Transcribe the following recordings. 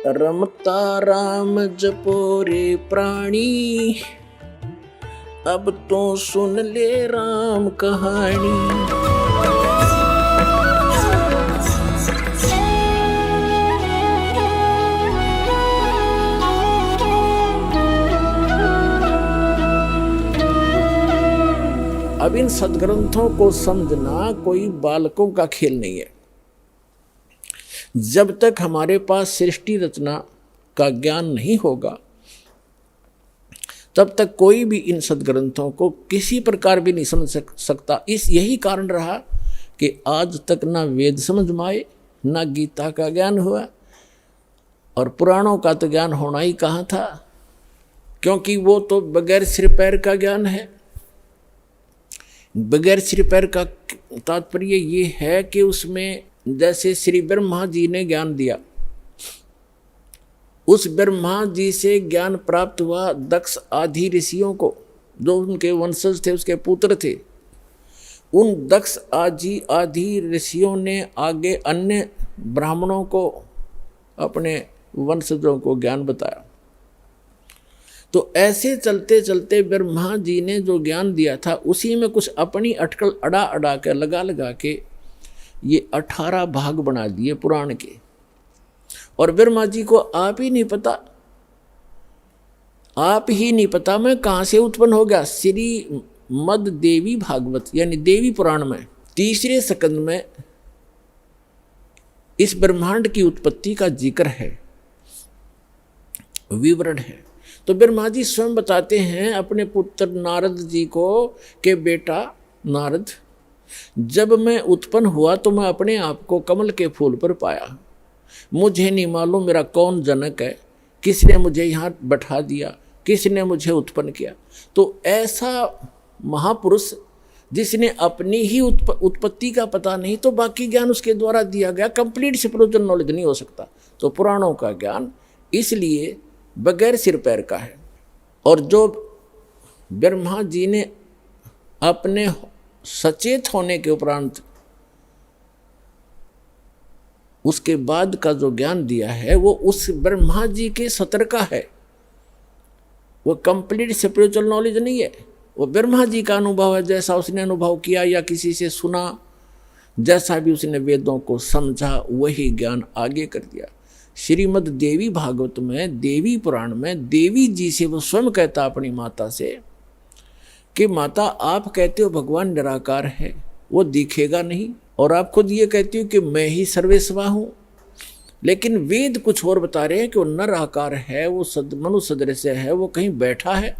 रमता राम जपो रे प्राणी, अब तो सुन ले राम कहानी। अब इन सदग्रंथों को समझना कोई बालकों का खेल नहीं है। जब तक हमारे पास सृष्टि रचना का ज्ञान नहीं होगा तब तक कोई भी इन सदग्रंथों को किसी प्रकार भी नहीं समझ सकता। यही कारण रहा कि आज तक ना वेद समझ में आए, ना गीता का ज्ञान हुआ, और पुराणों का तो ज्ञान होना ही कहाँ था, क्योंकि वो तो बगैर सिर पैर का ज्ञान है। बगैर सिर पैर का तात्पर्य ये है कि उसमें जैसे श्री ब्रह्मा जी ने ज्ञान दिया, उस ब्रह्मा जी से ज्ञान प्राप्त हुआ दक्ष आदि ऋषियों को, जो उनके वंशज थे, उसके पुत्र थे। उन दक्ष आदि ऋषियों ने आगे अन्य ब्राह्मणों को, अपने वंशजों को ज्ञान बताया। तो ऐसे चलते चलते ब्रह्मा जी ने जो ज्ञान दिया था उसी में कुछ अपनी अटकल अड़ा के लगा के ये 18 भाग बना दिए पुराण के। और ब्रह्मा जी को आप ही नहीं पता मैं कहाँ से उत्पन्न हो गया। श्री मद देवी भागवत यानी देवी पुराण में 3रे स्कंद में इस ब्रह्मांड की उत्पत्ति का जिक्र है, विवरण है। तो ब्रह्मा जी स्वयं बताते हैं अपने पुत्र नारद जी को कि बेटा नारद, जब मैं उत्पन्न हुआ तो मैं अपने आप को कमल के फूल पर पाया। मुझे नहीं मालूम मेरा कौन जनक है, किसने मुझे यहाँ बैठा दिया, किसने मुझे उत्पन्न किया। तो ऐसा महापुरुष जिसने अपनी ही उत्पत्ति का पता नहीं तो बाकी ज्ञान उसके द्वारा दिया गया, कंप्लीट स्पिरिचुअल नॉलेज नहीं हो सकता। तो पुराणों का ज्ञान इसलिए बगैर सिर पैर का है। और जो ब्रह्मा जी ने अपने सचेत होने के उपरांत उसके बाद का जो ज्ञान दिया है वो उस ब्रह्मा जी के सतर का है, वो कंप्लीट स्पिरिचुअल नॉलेज नहीं है। वो ब्रह्मा जी का अनुभव है, जैसा उसने अनुभव किया या किसी से सुना, जैसा भी उसने वेदों को समझा वही ज्ञान आगे कर दिया। श्रीमद देवी भागवत में, देवी पुराण में देवी जी से वो स्वयं कहता अपनी माता से कि माता आप कहते हो भगवान निराकार है, वो दिखेगा नहीं, और आप खुद ये कहती हो कि मैं ही सर्वेस्वा हूँ, लेकिन वेद कुछ और बता रहे हैं कि वो निराकार है, वो मनुष्य सदृश है, वो कहीं बैठा है।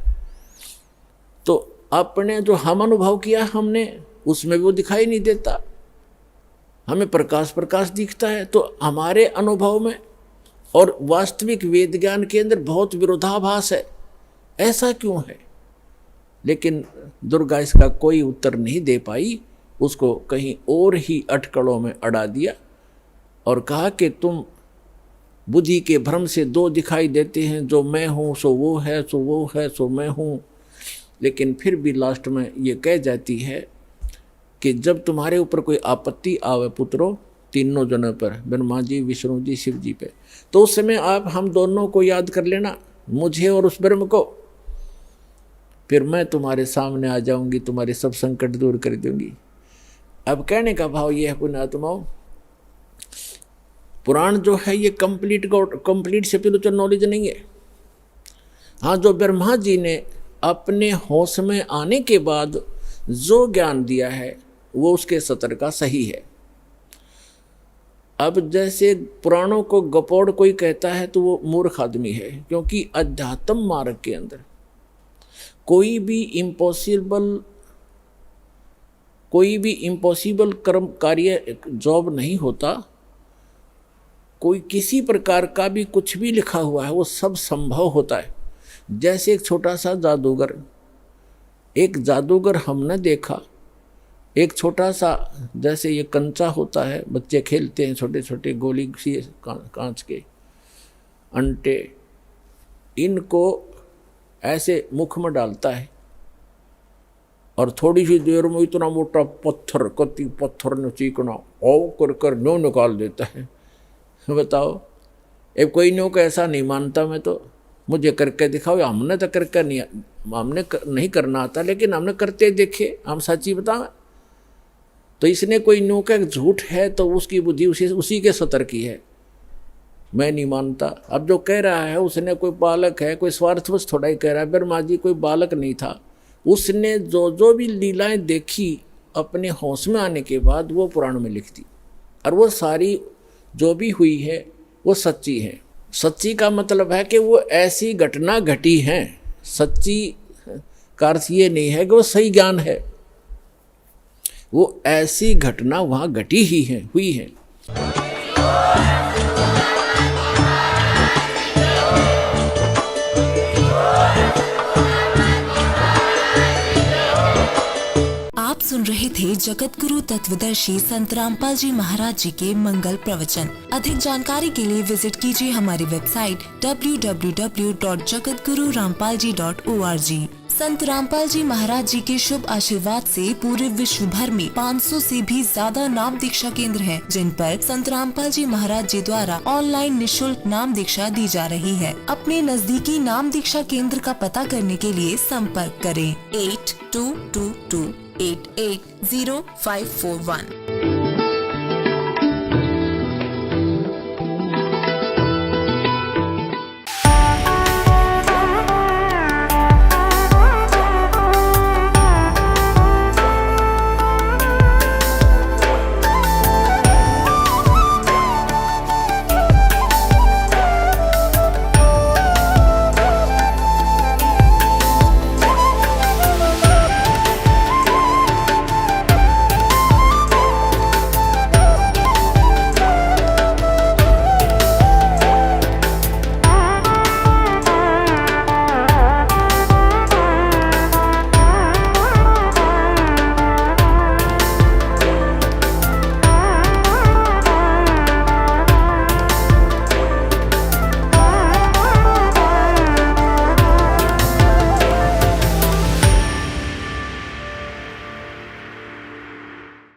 तो अपने जो हम अनुभव किया हमने, उसमें भी वो दिखाई नहीं देता, हमें प्रकाश दिखता है। तो हमारे अनुभव में और वास्तविक वेद ज्ञान के अंदर बहुत विरोधाभास है। ऐसा क्यों है? लेकिन दुर्गा इसका कोई उत्तर नहीं दे पाई, उसको कहीं और ही अटकलों में अड़ा दिया और कहा कि तुम बुद्धि के भ्रम से दो दिखाई देते हैं, जो मैं हूँ सो वो है, सो वो है सो मैं हूँ। लेकिन फिर भी लास्ट में ये कह जाती है कि जब तुम्हारे ऊपर कोई आपत्ति आवे पुत्रों, तीनों जनों पर, ब्रह्मा जी, विष्णु जी, शिव जी पे, तो उस समय आप हम दोनों को याद कर लेना, मुझे और उस ब्रह्म को, फिर मैं तुम्हारे सामने आ जाऊंगी, तुम्हारे सब संकट दूर कर दूंगी। अब कहने का भाव ये है पुण्यात्माओं, पुराण जो है ये कंप्लीट स्पिरिचुअल नॉलेज नहीं है। हाँ, जो ब्रह्मा जी ने अपने होश में आने के बाद जो ज्ञान दिया है वो उसके सतर का सही है। अब जैसे पुराणों को गपोड़ कोई कहता है तो वो मूर्ख आदमी है, क्योंकि अध्यात्म मार्ग के अंदर कोई भी इम्पॉसिबल कर्म कार्य जॉब नहीं होता। कोई किसी प्रकार का भी कुछ भी लिखा हुआ है वो सब संभव होता है। जैसे एक छोटा सा जादूगर हमने देखा, एक छोटा सा जैसे ये कंचा होता है, बच्चे खेलते हैं, छोटे छोटे गोली सी कांच के अंटे, इनको ऐसे मुख में डालता है और थोड़ी सी देर में इतना मोटा पत्थर, कति पत्थर ने चीकना ओ कर नो निकाल देता है। बताओ, अब कोई नो को ऐसा नहीं मानता, मैं तो मुझे करके दिखाओ, हमने तो करके नहीं, हमने नहीं करना आता, लेकिन हमने करते देखे, हम सच्ची बताएं। तो इसने कोई नो का झूठ है तो उसकी बुद्धि उसी के सतर की है, मैं नहीं मानता। अब जो कह रहा है उसने कोई बालक है, कोई स्वार्थवश थोड़ा ही कह रहा है। ब्रह्मा जी कोई बालक नहीं था, उसने जो भी लीलाएं देखी अपने होश में आने के बाद वो पुराण में लिख दी, और वो सारी जो भी हुई है वो सच्ची है। सच्ची का मतलब है कि वो ऐसी घटना घटी है। सच्ची का अर्थ ये नहीं है कि वो सही ज्ञान है, वो ऐसी घटना वहाँ घटी ही है, हुई है। आप सुन रहे थे जगत गुरु तत्वदर्शी संत रामपाल जी महाराज जी के मंगल प्रवचन। अधिक जानकारी के लिए विजिट कीजिए हमारी वेबसाइट www.jagatgururampalji.org। संत रामपाल जी महाराज जी के शुभ आशीर्वाद से पूरे विश्व भर में 500 से भी ज्यादा नाम दीक्षा केंद्र हैं, जिन पर संत रामपाल जी महाराज जी द्वारा ऑनलाइन निशुल्क नाम दीक्षा दी जा रही है। अपने नजदीकी नाम दीक्षा केंद्र का पता करने के लिए संपर्क करें 8222880541।